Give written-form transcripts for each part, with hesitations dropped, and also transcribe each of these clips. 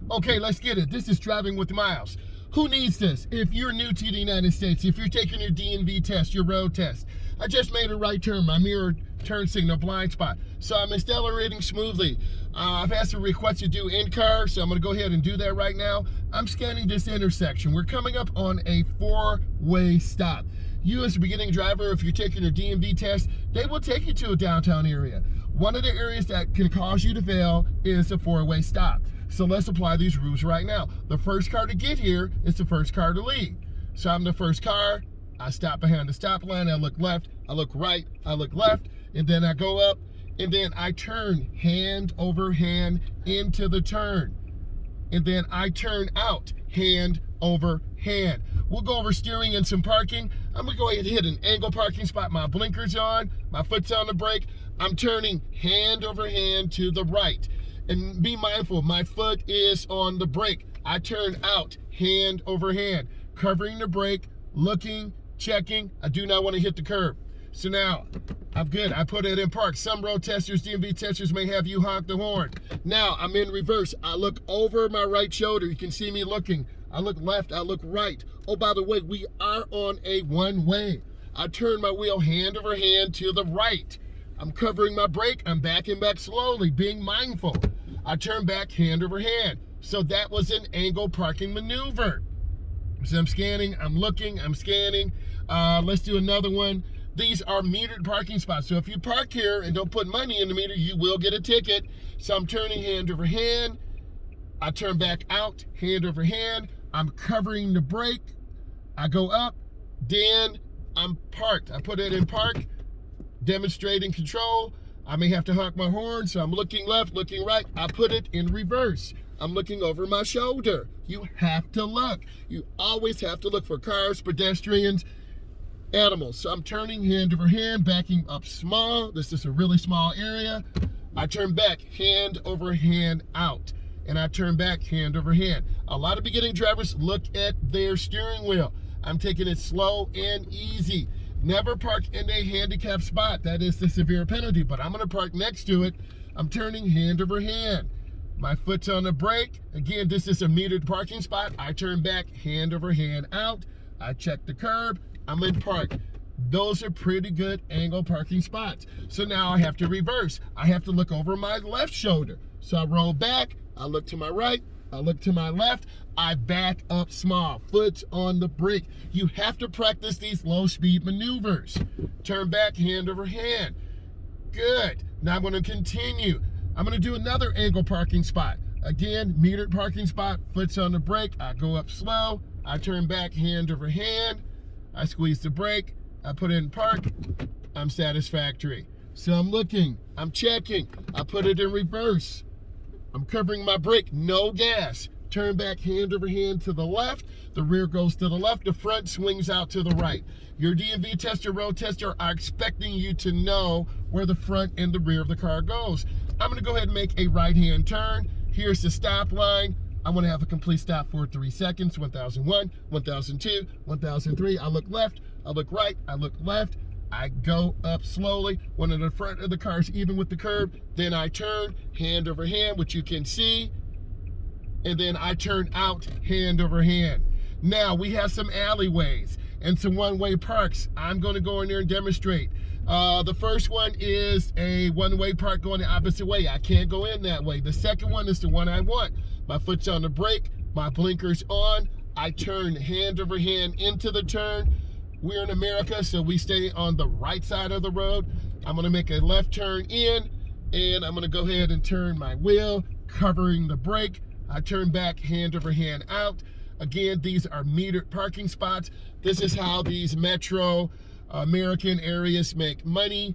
Okay, let's get it. This is Driving with Myles. Who needs this? If you're new to the United States, if you're taking your DMV test, your road test, I just made a right turn, my mirror turn signal blind spot. So I'm accelerating smoothly. I've asked a request to do in-car, so I'm gonna go ahead and do that right now. I'm scanning this intersection. We're coming up on a four-way stop. You as a beginning driver, if you're taking your DMV test, they will take you to a downtown area. One of the areas that can cause you to fail is a four-way stop. So let's apply these rules right now. The first car to get here is the first car to leave. So I'm the first car, I stop behind the stop line, I look left, I look right, I look left, and then I go up, and then I turn hand over hand into the turn. And then I turn out hand over hand. We'll go over steering and some parking. I'm gonna go ahead and hit an angle parking spot. My blinker's on, my foot's on the brake. I'm turning hand over hand to the right. And be mindful, my foot is on the brake. I turn out hand over hand, covering the brake, looking, checking. I do not want to hit the curb. So now, I'm good. I put it in park. Some road testers, DMV testers may have you honk the horn. Now, I'm in reverse. I look over my right shoulder. You can see me looking. I look left, I look right. Oh, by the way, we are on a one-way. I turn my wheel hand over hand to the right. I'm covering my brake. I'm backing back slowly, being mindful. I turn back hand over hand. So that was an angle parking maneuver. So I'm scanning, I'm looking, I'm scanning. Let's do another one. These are metered parking spots. So if you park here and don't put money in the meter, you will get a ticket. So I'm turning hand over hand. I turn back out, hand over hand. I'm covering the brake. I go up, then I'm parked. I put it in park, demonstrating control. I may have to honk my horn, so I'm looking left, looking right. I put it in reverse. I'm looking over my shoulder. You have to look. You always have to look for cars, pedestrians, animals. So I'm turning hand over hand, backing up small. This is a really small area. I turn back, hand over hand out. And I turn back, hand over hand. A lot of beginning drivers look at their steering wheel. I'm taking it slow and easy. Never park in a handicapped spot. That is the severe penalty, but I'm gonna park next to it. I'm turning hand over hand. My foot's on the brake. Again, this is a metered parking spot. I turn back, hand over hand out. I check the curb, I'm in park. Those are pretty good angle parking spots. So now I have to reverse. I have to look over my left shoulder. So I roll back, I look to my right, I look to my left, I back up small, foot's on the brake. You have to practice these low speed maneuvers. Turn back, hand over hand. Good. Now I'm gonna continue. I'm gonna do another angle parking spot. Again, metered parking spot, foot's on the brake, I go up slow, I turn back, hand over hand, I squeeze the brake, I put it in park, I'm satisfactory. So I'm looking, I'm checking, I put it in reverse. I'm covering my brake, no gas. Turn back hand over hand to the left. The rear goes to the left. The front swings out to the right. Your DMV tester, road tester are expecting you to know where the front and the rear of the car goes. I'm gonna go ahead and make a right-hand turn. Here's the stop line. I'm gonna have a complete stop for 3 seconds. 1001, 1002, 1003. I look left, I look right, I look left. I go up slowly. When in the front of the car is even with the curb, then I turn hand over hand, which you can see, and then I turn out hand over hand. Now we have some alleyways and some one-way parks. I'm going to go in there and demonstrate. The first one is a one-way park going the opposite way. I can't go in that way. The second one is the one I want. My foot's on the brake, my blinker's on. I turn hand over hand into the turn. We're in America, so we stay on the right side of the road. I'm gonna make a left turn in, and I'm gonna go ahead and turn my wheel, covering the brake. I turn back, hand over hand out. Again, these are metered parking spots. This is how these metro American areas make money.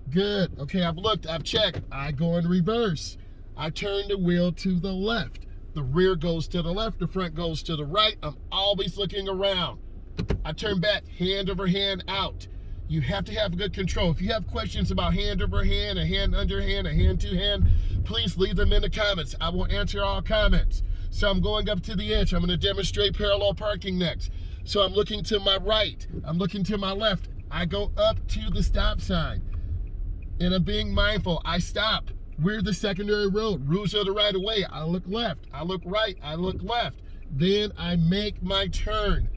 Good, okay, I've looked, I've checked. I go in reverse. I turn the wheel to the left. The rear goes to the left, the front goes to the right. I'm always looking around. I turn back, hand over hand out. You have to have good control. If you have questions about hand over hand, a hand under hand, a hand to hand, please leave them in the comments. I will answer all comments. So I'm going up to the edge. I'm gonna demonstrate parallel parking next. So I'm looking to my right, I'm looking to my left. I go up to the stop sign and I'm being mindful. I stop, We're the secondary road. Rules of the right of way. I look left. I look right. I look left. Then I make my turn.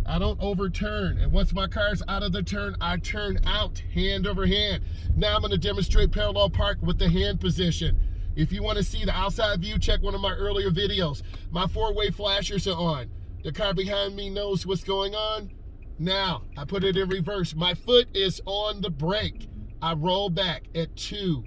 I don't overturn. And once my car's out of the turn, I turn out, hand over hand. Now I'm going to demonstrate parallel park with the hand position. If you want to see the outside view, check one of my earlier videos. My four-way flashers are on. The car behind me knows what's going on. Now, I put it in reverse. My foot is on the brake. I roll back at 2,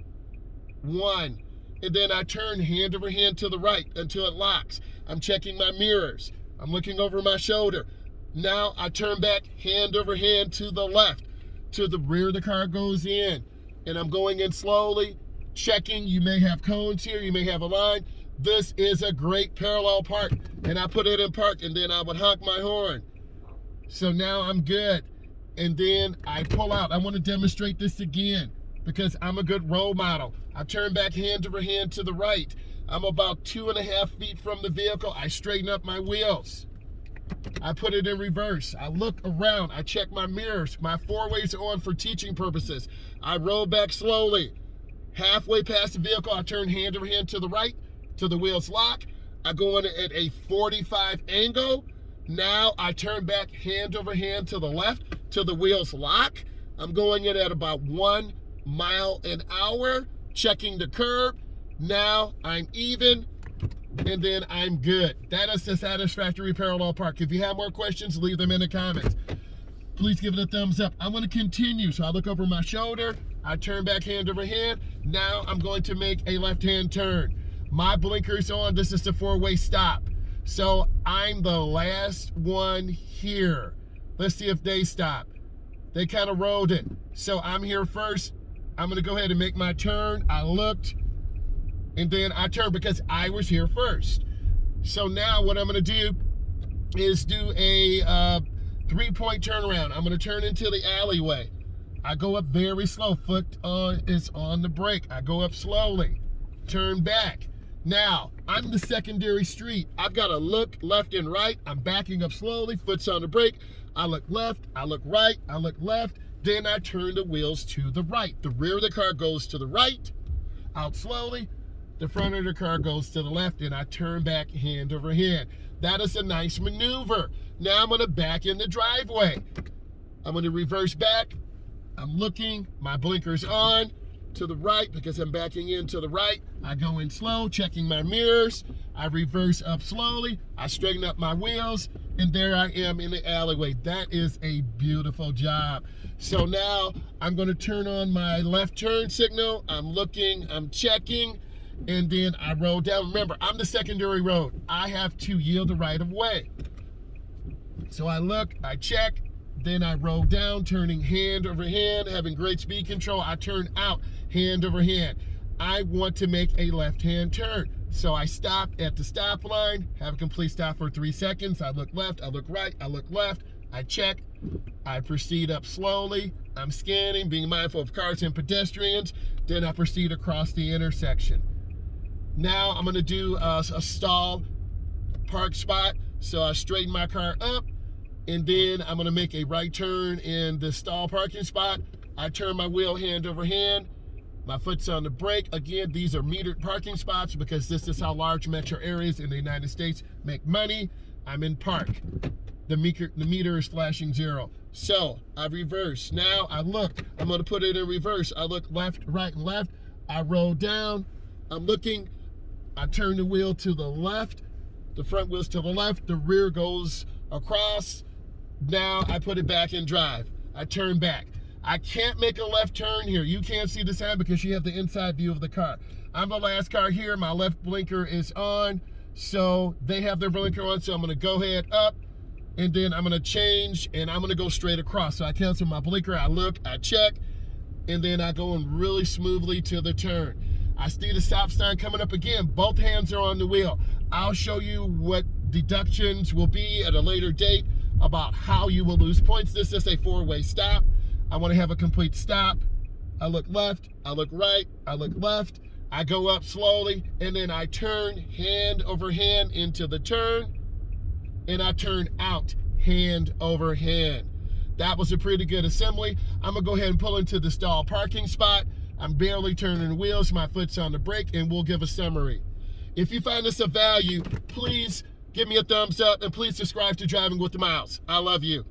1, and then I turn hand over hand to the right until it locks. I'm checking my mirrors. I'm looking over my shoulder. Now I turn back hand over hand to the left. To the rear the car goes in. And I'm going in slowly, checking. You may have cones here, you may have a line. This is a great parallel park. And I put it in park, and then I would honk my horn. So now I'm good. And then I pull out. I want to demonstrate this again because I'm a good role model. I turn back hand over hand to the right. I'm about 2.5 feet from the vehicle. I straighten up my wheels. I put it in reverse. I look around. I check my mirrors. My four-ways are on for teaching purposes. I roll back slowly. Halfway past the vehicle, I turn hand over hand to the right till the wheels lock. I go in at a 45 angle. Now I turn back hand over hand to the left till the wheels lock. I'm going in at about 1 mile an hour, checking the curb. Now I'm even, and then I'm good. That is the satisfactory parallel park. If you have more questions, leave them in the comments. Please give it a thumbs up. I'm going to continue. So I look over my shoulder. I turn back hand over hand. Now I'm going to make a left-hand turn. My blinker's on. This is the four-way stop. So I'm the last one here. Let's see if they stop. They kind of rolled it. So I'm here first. I'm going to go ahead and make my turn. I looked, and then I turned because I was here first. So now what I'm going to do is do a 3-point turnaround. I'm going to turn into the alleyway. I go up very slow. Foot is on the brake. I go up slowly. Turn back. Now, I'm the secondary street. I've got to look left and right. I'm backing up slowly. Foot's on the brake. I look left. I look right. I look left. Then I turn the wheels to the right. The rear of the car goes to the right. Out slowly. The front of the car goes to the left. And I turn back hand over hand. That is a nice maneuver. Now I'm going to back in the driveway. I'm going to reverse back. I'm looking. My blinker's on. To the right because I'm backing in to the right. I go in slow, checking my mirrors. I reverse up slowly. I straighten up my wheels, and there I am in the alleyway. That is a beautiful job. So now I'm going to turn on my left turn signal. I'm looking, I'm checking, and then I roll down. Remember, I'm the secondary road. I have to yield the right of way. So I look, I check, then I roll down, turning hand over hand, having great speed control. I turn out, hand over hand. I want to make a left-hand turn. So I stop at the stop line, have a complete stop for 3 seconds. I look left, I look right, I look left, I check. I proceed up slowly. I'm scanning, being mindful of cars and pedestrians. Then I proceed across the intersection. Now I'm gonna do a stall park spot. So I straighten my car up, and then I'm gonna make a right turn in the stall parking spot. I turn my wheel hand over hand. My foot's on the brake. Again, these are metered parking spots because this is how large metro areas in the United States make money. I'm in park. The meter is flashing 0. So I reverse. Now I look. I'm going to put it in reverse. I look left, right, and left. I roll down. I'm looking. I turn the wheel to the left. The front wheel's to the left. The rear goes across. Now I put it back in drive. I turn back. I can't make a left turn here. You can't see the sign because you have the inside view of the car. I'm the last car here. My left blinker is on. So they have their blinker on. So I'm going to go ahead up, and then I'm going to change, and I'm going to go straight across. So I cancel my blinker. I look, I check, and then I go in really smoothly to the turn. I see the stop sign coming up again. Both hands are on the wheel. I'll show you what deductions will be at a later date about how you will lose points. This is a 4-way stop. I want to have a complete stop. I look left, I look right, I look left. I go up slowly, and then I turn hand over hand into the turn, and I turn out hand over hand. That was a pretty good assembly. I'm gonna go ahead and pull into the stall parking spot. I'm barely turning the wheels, my foot's on the brake, and we'll give a summary. If you find this of value, please give me a thumbs up and please subscribe to Driving with Myles. I love you.